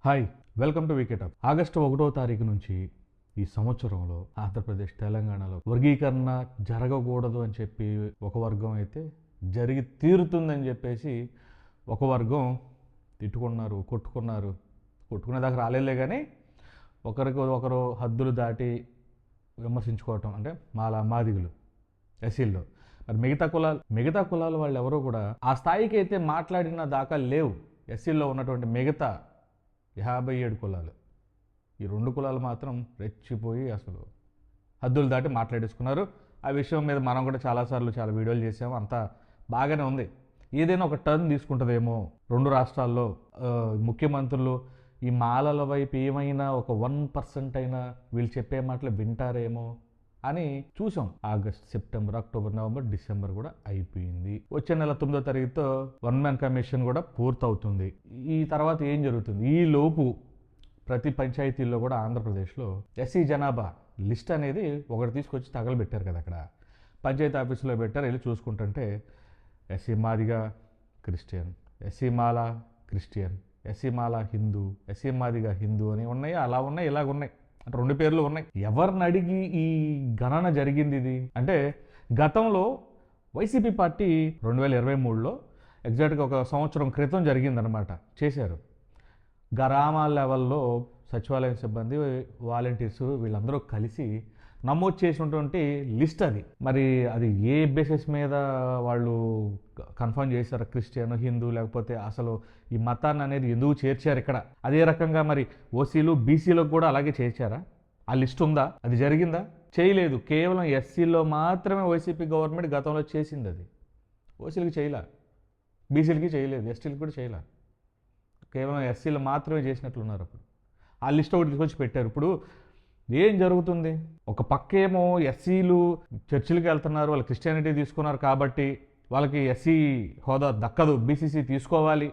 Hi, welcome to వికెటప్. August 1వ తారీఖు నుంచి ఈ సంవత్సరంలో ఆంధ్రప్రదేశ్, తెలంగాణలో వర్గీకరణ జరగకూడదు అని చెప్పి ఒక వర్గం అయితే, జరిగి తీరుతుందని చెప్పేసి ఒక వర్గం తిట్టుకున్నారు, కొట్టుకునే దాకా రాలేలే. కానీ ఒకరికి ఒకరు హద్దులు దాటి విమర్శించుకోవటం, అంటే మాదిగులు ఎస్సీల్లో. మరి మిగతా కులాలు వాళ్ళు ఎవరో కూడా ఆ స్థాయికి అయితే మాట్లాడిన దాకా లేవు. ఎస్సీల్లో ఉన్నటువంటి మిగతా 57 కులాలు, ఈ 2 కులాలు మాత్రం రెచ్చిపోయి అసలు హద్దులు దాటి మాట్లాడేసుకున్నారు. ఆ విషయం మీద మనం కూడా చాలా వీడియోలు చేసాము. అంతా బాగానే ఉంది. ఏదైనా ఒక టర్న్ తీసుకుంటుందేమో 2 రాష్ట్రాల్లో ముఖ్యమంత్రులు ఈ మాలల వైపు ఏమైనా ఒక 1% అయినా వీళ్ళు చెప్పే మాటలు వింటారేమో అని చూసాం. August, September, October, November, December కూడా అయిపోయింది. వచ్చే నెల 9వ తారీఖుతో 1 మ్యాన్ కమిషన్ కూడా పూర్తవుతుంది. ఈ తర్వాత ఏం జరుగుతుంది? ఈ లోపు ప్రతి పంచాయతీల్లో కూడా ఆంధ్రప్రదేశ్లో ఎస్సీ జనాభా లిస్ట్ అనేది ఒకటి తీసుకొచ్చి తగలబెట్టారు కదా. అక్కడ పంచాయతీ ఆఫీసులో పెట్టారు. వెళ్ళి చూసుకుంటుంటే ఎస్సీ మాదిగా క్రిస్టియన్, ఎస్సీ మాల క్రిస్టియన్, ఎస్సీ మాల హిందూ, ఎస్సీ మాదిగా హిందూ అని ఉన్నాయి. అలా ఉన్నాయి, ఇలాగ ఉన్నాయి. అంటే 2 పేర్లు ఉన్నాయి. ఎవరిని అడిగి ఈ గణన జరిగింది ఇది అంటే, గతంలో వైసీపీ పార్టీ 2023లో ఎగ్జాక్ట్గా ఒక సంవత్సరం క్రితం జరిగిందనమాట. చేశారు. గ్రామాల లెవెల్లో సచివాలయం సిబ్బంది, వాలంటీర్స్ వీళ్ళందరూ కలిసి నమోదు చేసినటువంటి లిస్ట్ అది. మరి అది ఏ బేసిస్ మీద వాళ్ళు కన్ఫర్మ్ చేశారు? క్రిస్టియన్, హిందూ, లేకపోతే అసలు ఈ మతాన్ని అనేది ఎందుకు చేర్చారు ఇక్కడ? అదే రకంగా మరి ఓసీలు, బీసీలకు కూడా అలాగే చేర్చారా? ఆ లిస్ట్ ఉందా? అది జరిగిందా? చేయలేదు. కేవలం ఎస్సీలో మాత్రమే వైసీపీ గవర్నమెంట్ గతంలో చేసింది. అది ఓసీలకి చేయలే, బీసీలకి చేయలేదు, ఎస్టీలకు కూడా చేయలే. కేవలం ఎస్సీలు మాత్రమే చేసినట్లున్నారు. అప్పుడు ఆ లిస్ట్ ఒకటి తీసుకొచ్చి పెట్టారు. ఇప్పుడు ఏం జరుగుతుంది? ఒక పక్కేమో ఎస్సీలు చర్చిలకు వెళ్తున్నారు, వాళ్ళు క్రిస్టియానిటీ తీసుకున్నారు కాబట్టి వాళ్ళకి ఎస్సీ హోదా దక్కదు, బీసీసీ తీసుకోవాలి,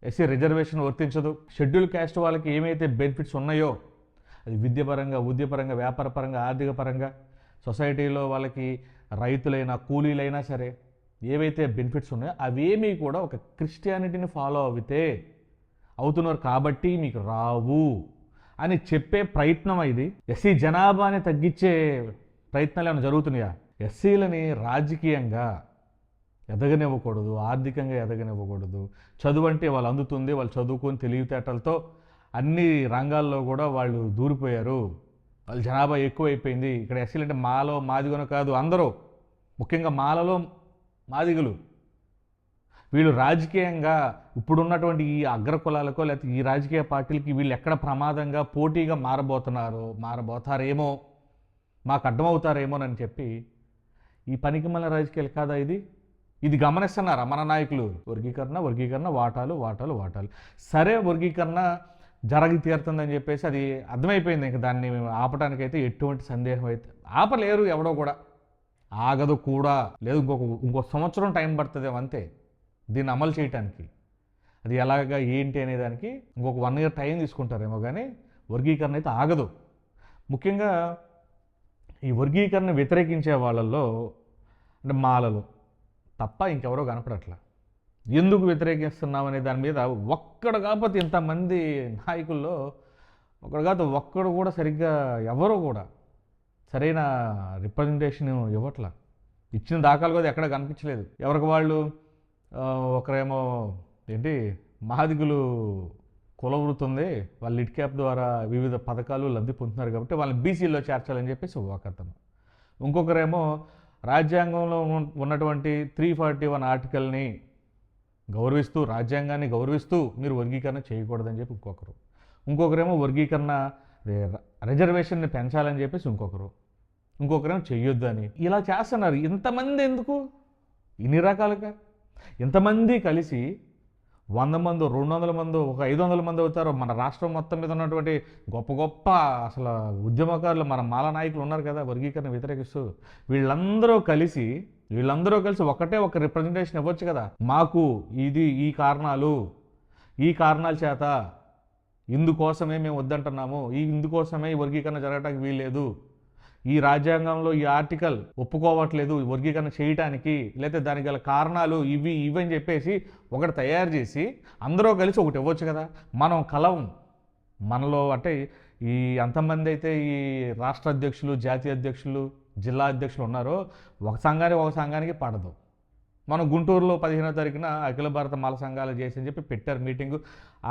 ఎస్సీ రిజర్వేషన్ వర్తించదు. షెడ్యూల్ క్యాస్ట్ వాళ్ళకి ఏమైతే బెనిఫిట్స్ ఉన్నాయో, అది విద్యపరంగా, ఉద్యపరంగా, వ్యాపార పరంగా, ఆర్థిక పరంగా, సొసైటీలో వాళ్ళకి రైతులైనా కూలీలైనా సరే ఏవైతే బెనిఫిట్స్ ఉన్నాయో అవేమీ కూడా ఒక క్రిస్టియానిటీని ఫాలో అవుతున్నారు కాబట్టి మీకు రావు అని చెప్పే ప్రయత్నం ఇది. ఎస్సీ జనాభాని తగ్గించే ప్రయత్నాలు ఏమైనా జరుగుతున్నాయా? ఎస్సీలని రాజకీయంగా ఎదగనివ్వకూడదు, ఆర్థికంగా ఎదగనివ్వకూడదు. చదువు అంటే వాళ్ళు అందుతుంది, వాళ్ళు చదువుకొని తెలివితేటలతో అన్ని రంగాల్లో కూడా వాళ్ళు దూరిపోయారు. వాళ్ళ జనాభా ఎక్కువైపోయింది. ఇక్కడ ఎస్సీలు అంటే మాలో మాదిగను కాదు, అందరూ, ముఖ్యంగా మాలలో మాదిగలు. వీళ్ళు రాజకీయంగా ఇప్పుడున్నటువంటి ఈ అగ్రకులాలకో లేకపోతే ఈ రాజకీయ పార్టీలకి వీళ్ళు ఎక్కడ ప్రమాదంగా పోటీగా మారబోతారేమో, మాకు అడ్డమవుతారేమోనని చెప్పి ఈ పనికి మన రాజకీయాలు కాదా ఇది గమనిస్తున్నారా మన నాయకులు? వర్గీకరణ, వాటాలు. సరే, వర్గీకరణ జరగి తీరుతుందని చెప్పేసి అది అర్థమైపోయింది. ఇంక దాన్ని ఆపటానికైతే ఎటువంటి సందేహం అయితే ఆపలేరు ఎవడో కూడా, ఆగదు కూడా. లేదు, ఇంకో సంవత్సరం టైం పడుతుంది అంతే దీన్ని అమలు చేయటానికి. అది ఎలాగా ఏంటి అనే దానికి ఇంకొక 1 year టైం తీసుకుంటారేమో, కానీ వర్గీకరణ అయితే ఆగదు. ముఖ్యంగా ఈ వర్గీకరణ వ్యతిరేకించే వాళ్ళల్లో అంటే మాలలు తప్ప ఇంకెవరో కనపడట్లా. ఎందుకు వ్యతిరేకిస్తున్నామనే దాని మీద ఒక్కడు కాకపోతే ఇంతమంది నాయకుల్లో ఒక్కడు కూడా సరిగ్గా ఎవరో కూడా సరైన రిప్రజెంటేషన్ ఇవ్వట్లా. ఇచ్చిన దాఖలు కూడా ఎక్కడ కనిపించలేదు. ఎవరికి వాళ్ళు ఒకరేమో మాదిగులు కులవృతుంది, వాళ్ళు లిట్ క్యాప్ ద్వారా వివిధ పథకాలు లబ్ధి పొందుతున్నారు కాబట్టి వాళ్ళని బీసీలో చేర్చాలని చెప్పేసి ఒకతను. ఇంకొకరేమో రాజ్యాంగంలో ఉన్నటువంటి 341 ఆర్టికల్ని గౌరవిస్తూ, రాజ్యాంగాన్ని గౌరవిస్తూ మీరు వర్గీకరణ చేయకూడదని చెప్పి ఇంకొకరేమో వర్గీకరణ రిజర్వేషన్ని పెంచాలని చెప్పేసి ఇంకొకరేమో చెయ్యొద్దని ఇలా చేస్తున్నారు. ఇంతమంది ఎందుకు? ఇన్ని రకాలుగా ఇంతమంది కలిసి 100 మందో, 200 మందో, ఒక 500 మంది అవుతారు. మన రాష్ట్రం మొత్తం మీద ఉన్నటువంటి గొప్ప అసలు ఉద్యమకారులు, మన మాల నాయకులు ఉన్నారు కదా వర్గీకరణ వ్యతిరేకిస్తూ, వీళ్ళందరూ కలిసి ఒకటే ఒక రిప్రజెంటేషన్ ఇవ్వచ్చు కదా. మాకు ఈ కారణాల చేత ఇందుకోసమే మేము వద్దంటున్నాము, ఇందుకోసమే ఈ వర్గీకరణ జరగడానికి వీల్లేదు, ఈ రాజ్యాంగంలో ఈ ఆర్టికల్ ఒప్పుకోవట్లేదు వర్గీకరణ చేయటానికి, లేకపోతే దానికి గల కారణాలు ఇవి అని చెప్పేసి ఒకటి తయారు చేసి అందరూ కలిసి ఒకటి ఇవ్వచ్చు కదా. మనం కలవం. మనలో అంటే ఈ ఎంతమంది అయితే ఈ రాష్ట్ర అధ్యక్షులు, జాతీయ అధ్యక్షులు, జిల్లా అధ్యక్షులు ఉన్నారో ఒక సంఘానికి పడదు. మనం గుంటూరులో 15వ తారీఖున అఖిల భారత మాల సంఘాలు చేసి అని చెప్పి పెట్టారు మీటింగు.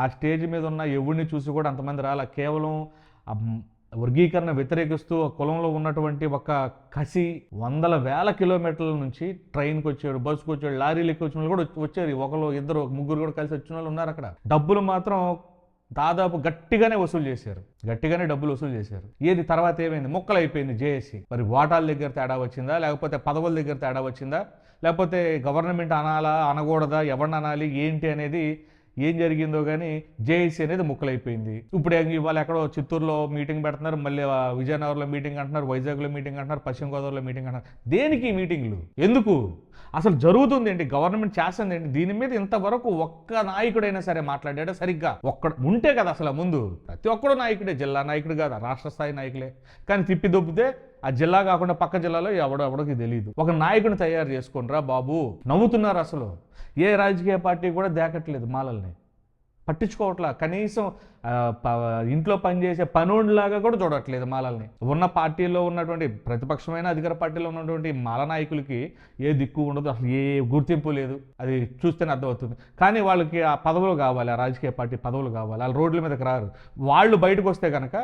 ఆ స్టేజ్ మీద ఉన్న ఎవరిని చూసి కూడా అంతమంది రాలా. కేవలం వర్గీకరణ వ్యతిరేకిస్తూ కులంలో ఉన్నటువంటి ఒక కసి, వందల వేల కిలోమీటర్ల నుంచి ట్రైన్కి వచ్చాడు, బస్సుకు వచ్చాడు, లారీలకి వచ్చిన వాళ్ళు కూడా వచ్చారు. ఒకరు ఇద్దరు ముగ్గురు కూడా కలిసి వచ్చిన వాళ్ళు ఉన్నారు అక్కడ. డబ్బులు మాత్రం దాదాపు గట్టిగానే డబ్బులు వసూలు చేశారు. ఏది తర్వాత ఏమైంది? ముక్కలు అయిపోయింది జేఏసీ. మరి వాటాల దగ్గర తేడా వచ్చిందా, లేకపోతే పదవుల దగ్గర తేడా వచ్చిందా, లేకపోతే గవర్నమెంట్ అనాలా అనకూడదా, ఎవరిని అనాలి ఏంటి అనేది ఏం జరిగిందో కానీ జేఏసీ అనేది ముక్కలైపోయింది. ఇప్పుడు ఇవాళ ఎక్కడో చిత్తూరులో మీటింగ్ పెడుతున్నారు, మళ్ళీ విజయనగరంలో మీటింగ్ అంటున్నారు, వైజాగ్లో మీటింగ్ అంటున్నారు, పశ్చిమ గోదావరిలో మీటింగ్ అంటున్నారు. దేనికి ఈ మీటింగ్లు? ఎందుకు? అసలు జరుగుతుంది ఏంటి? గవర్నమెంట్ చేస్తుంది ఏంటి? దీని మీద ఇంతవరకు ఒక్క నాయకుడైనా సరే మాట్లాడాడా సరిగ్గా? ఒక్కడ ఉంటే కదా అసలు ముందు. ప్రతి ఒక్కడు నాయకుడే, జిల్లా నాయకుడు కాదు, రాష్ట్ర స్థాయి నాయకులే. కానీ తిప్పి దొబ్బితే ఆ జిల్లా కాకుండా పక్క జిల్లాలో ఎవడోకి తెలియదు. ఒక నాయకుడిని తయారు చేసుకోండిరా బాబు. నవ్వుతున్నారు. అసలు ఏ రాజకీయ పార్టీ కూడా దేకట్లేదు మాలల్ని, పట్టించుకోవట్లా. కనీసం ఇంట్లో పనిచేసే పనుడిలాగా కూడా చూడట్లేదు మాలల్ని. ఉన్న పార్టీలో ఉన్నటువంటి ప్రతిపక్షమైన అధికార పార్టీలో ఉన్నటువంటి మాల నాయకులకి ఏ దిక్కు ఉండదు, అసలు ఏ గుర్తింపు లేదు. అది చూస్తేనే అర్థమవుతుంది. కానీ వాళ్ళకి ఆ పదవులు కావాలి, ఆ రాజకీయ పార్టీ పదవులు కావాలి. వాళ్ళు రోడ్ల మీదకి రారు. వాళ్ళు బయటకు వస్తే కనుక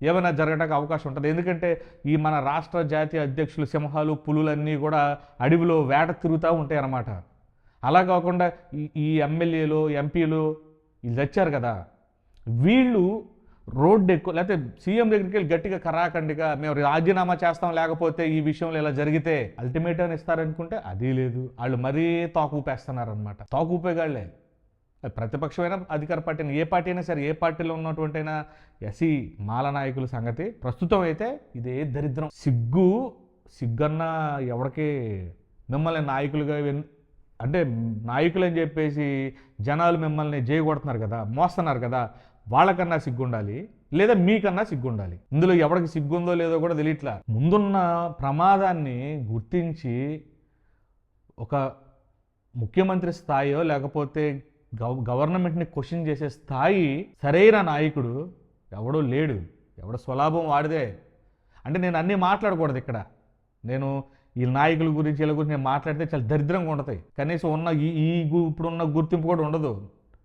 ఏమైనా జరగడానికి అవకాశం ఉంటుంది. ఎందుకంటే ఈ మన రాష్ట్ర జాతీయ అధ్యక్షులు సింహాలు, పులులన్నీ కూడా అడవిలో వేట తిరుగుతూ ఉంటాయి అన్నమాట. అలా కాకుండా ఈ ఎమ్మెల్యేలు, ఎంపీలు వీళ్ళు తెచ్చారు కదా, వీళ్ళు రోడ్డు ఎక్కువ, లేకపోతే సీఎం దగ్గరికి వెళ్ళి గట్టిగా కరాఖండిగా మేము రాజీనామా చేస్తాం, లేకపోతే ఈ విషయంలో ఇలా జరిగితే అల్టిమేటం ఇస్తారనుకుంటే అది లేదు. వాళ్ళు మరీ తోకూపేస్తున్నారనమాట. తోకూపేగాళ్లే. ప్రతిపక్షమైన అధికార పార్టీని, ఏ పార్టీ అయినా సరే, ఏ పార్టీలో ఉన్నటువంటి అయినా ఎస్సీ మాల నాయకుల సంగతి ప్రస్తుతం అయితే ఇదే దరిద్రం. సిగ్గన్న ఎవరికి మిమ్మల్ని నాయకులుగా అంటే నాయకులు అని చెప్పేసి జనాలు మిమ్మల్ని కొడుతున్నారు కదా, మోస్తున్నారు కదా, వాళ్ళకన్నా సిగ్గుండాలి, లేదా మీకన్నా సిగ్గుండాలి. ఇందులో ఎవరికి సిగ్గుందో లేదో కూడా తెలియట్లా. ముందున్న ప్రమాదాన్ని గుర్తించి ఒక ముఖ్యమంత్రి స్థాయో లేకపోతే గవర్నమెంట్ని క్వశ్చన్ చేసే స్థాయి సరైన నాయకుడు ఎవడో లేడు. ఎవడో స్వలాభం వాడిదే. అంటే నేను అన్నీ మాట్లాడకూడదు ఇక్కడ. నేను ఈ నాయకుల గురించి వీళ్ళ గురించి నేను మాట్లాడితే చాలా దరిద్రంగా ఉంటుంది. కనీసం ఉన్న ఇప్పుడున్న గుర్తింపు కూడా ఉండదు.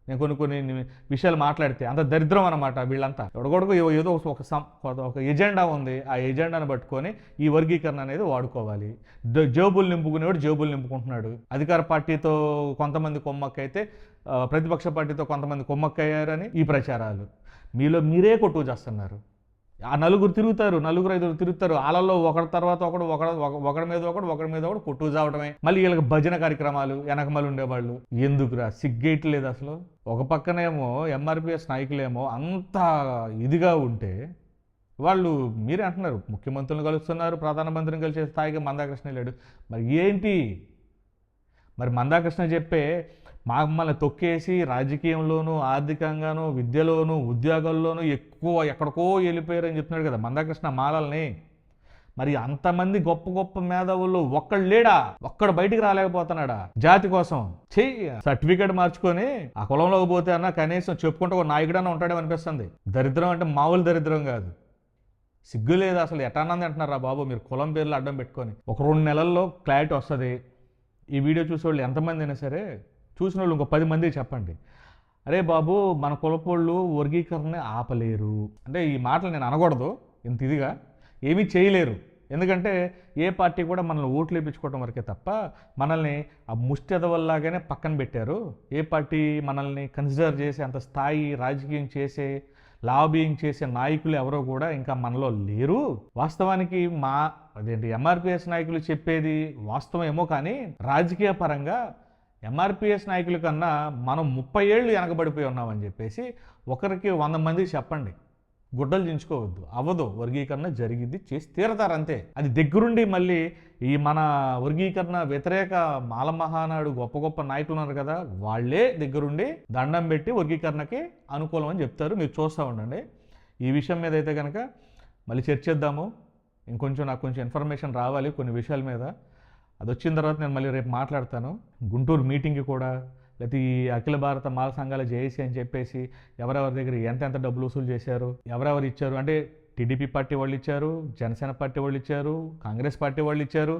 నేను కొన్ని విషయాలు మాట్లాడితే అంత దరిద్రం అన్నమాట. వీళ్ళంతా ఎవడగొడకు ఏదో ఒక ఎజెండా ఉంది. ఆ ఎజెండాను పట్టుకొని ఈ వర్గీకరణ అనేది వాడుకోవాలి. జేబులు నింపుకునేవాడు జేబులు నింపుకుంటున్నాడు. అధికార పార్టీతో కొంతమంది కొమ్మక్కైతే ప్రతిపక్ష పార్టీతో కొంతమంది కొమ్మక్కయ్యారని ఈ ప్రచారాలు. మీరే కొట్టుకు చేస్తున్నారు. ఆ నలుగురు తిరుగుతారు, నలుగురు ఐదుగురు తిరుగుతారు. వాళ్ళల్లో ఒకరి తర్వాత ఒకడి మీద ఒకడు కొట్టుకు చావడమే. మళ్ళీ వీళ్ళకి భజన కార్యక్రమాలు, వెనకమలు ఉండేవాళ్ళు. ఎందుకురా సిగ్గేయట్లేదు అసలు? ఒక పక్కనేమో ఎంఆర్పిఎస్ నాయకులేమో అంత ఇదిగా ఉంటే వాళ్ళు మీరే అంటున్నారు ముఖ్యమంత్రులను కలుస్తున్నారు, ప్రధానమంత్రిని కలిసే స్థాయిగా మందాకృష్ణ లేడు. మరి ఏంటి? మరి మందాకృష్ణ చెప్పే మమ్మల్ని తొక్కేసి రాజకీయంలోనూ, ఆర్థికంగానూ, విద్యలోనూ, ఉద్యోగాల్లోనూ ఎక్కువ ఎక్కడికో వెళ్ళిపోయారని చెప్తున్నాడు కదా మందాకృష్ణ మాలల్ని. మరి అంతమంది గొప్ప గొప్ప మేధావుల్లో ఒక్కడు లేడా? ఒక్కడు బయటికి రాలేకపోతున్నాడా జాతి కోసం? సర్టిఫికేట్ మార్చుకొని ఆ కులంలోకి పోతే అన్నా కనీసం చెప్పుకుంటే ఒక నాయకుడన్నా ఉంటాడేమో అనిపిస్తుంది. దరిద్రం అంటే మామూలు దరిద్రం కాదు. సిగ్గు లేదు అసలు. ఎటానంది అంటున్నారా బాబు మీరు కులం పేర్లు అడ్డం పెట్టుకొని? ఒక 2 నెలల్లో క్లారిటీ వస్తుంది. ఈ వీడియో చూసేవాళ్ళు ఎంతమంది అయినా సరే, చూసిన వాళ్ళు ఇంకో 10 మందికి చెప్పండి, అరే బాబు మన కులపోళ్ళు వర్గీకరణ ఆపలేరు అంటే ఈ మాటలు నేను అనకూడదు. ఇంత ఇదిగా ఏమీ చేయలేరు. ఎందుకంటే ఏ పార్టీ కూడా మనల్ని ఓట్లు వేయించుకోవడం వరకే తప్ప మనల్ని ఆ ముష్టెదవల్లాగానే పక్కన పెట్టారు. ఏ పార్టీ మనల్ని కన్సిడర్ చేసే అంత స్థాయి రాజకీయం చేసే, లాబింగ్ చేసే నాయకులు ఎవరో కూడా ఇంకా మనలో లేరు. వాస్తవానికి ఎంఆర్పిఎస్ నాయకులు చెప్పేది వాస్తవమేమో కానీ రాజకీయ పరంగా ఎంఆర్పిఎస్ నాయకుల కన్నా మనం 30 ఏళ్ళు వెనకబడిపోయి ఉన్నామని చెప్పేసి ఒకరికి 100 మందికి చెప్పండి. గుడ్డలు దించుకోవద్దు. అవ్వదు. వర్గీకరణ జరిగింది, చేసి తీరతారు అంతే. అది దగ్గరుండి మళ్ళీ ఈ మన వర్గీకరణ వ్యతిరేక మాల మహానాడు గొప్ప గొప్ప నాయకులు ఉన్నారు కదా, వాళ్ళే దగ్గరుండి దండం పెట్టి వర్గీకరణకి అనుకూలం అని చెప్తారు. మీరు చూస్తూ ఉండండి. ఈ విషయం మీద అయితే కనుక మళ్ళీ చర్చిద్దాము. ఇంకొంచెం నాకు కొంచెం ఇన్ఫర్మేషన్ రావాలి కొన్ని విషయాల మీద. అది వచ్చిన తర్వాత నేను మళ్ళీ రేపు మాట్లాడతాను. గుంటూరు మీటింగ్కి కూడా, లేకపోతే ఈ అఖిల భారత మాల సంఘాల జేఏసీ అని చెప్పేసి ఎవరెవరి దగ్గర ఎంతెంత డబ్బులు వసూలు చేశారు, ఎవరెవరు ఇచ్చారు అంటే టీడీపీ పార్టీ వాళ్ళు ఇచ్చారు, జనసేన పార్టీ వాళ్ళు ఇచ్చారు, కాంగ్రెస్ పార్టీ వాళ్ళు ఇచ్చారు,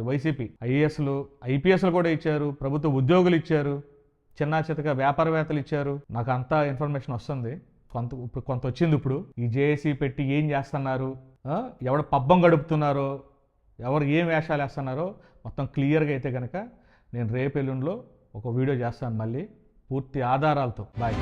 వైసీపీ ఐఏఎస్లు ఐపీఎస్లు కూడా ఇచ్చారు, ప్రభుత్వ ఉద్యోగులు ఇచ్చారు, చిన్న చితక వ్యాపారవేత్తలు ఇచ్చారు. నాకు అంతా ఇన్ఫర్మేషన్ వస్తుంది. కొంత వచ్చింది. ఇప్పుడు ఈ జేఏసీ పెట్టి ఏం చేస్తున్నారు, ఎవడ పబ్బం గడుపుతున్నారో, ఎవరు ఏం వేషాలు వేస్తున్నారో మొత్తం క్లియర్గా అయితే కనుక నేను రేపు ఎల్లుండిలో ఒక వీడియో చేస్తాను మళ్ళీ పూర్తి ఆధారాలతో. బాయ్.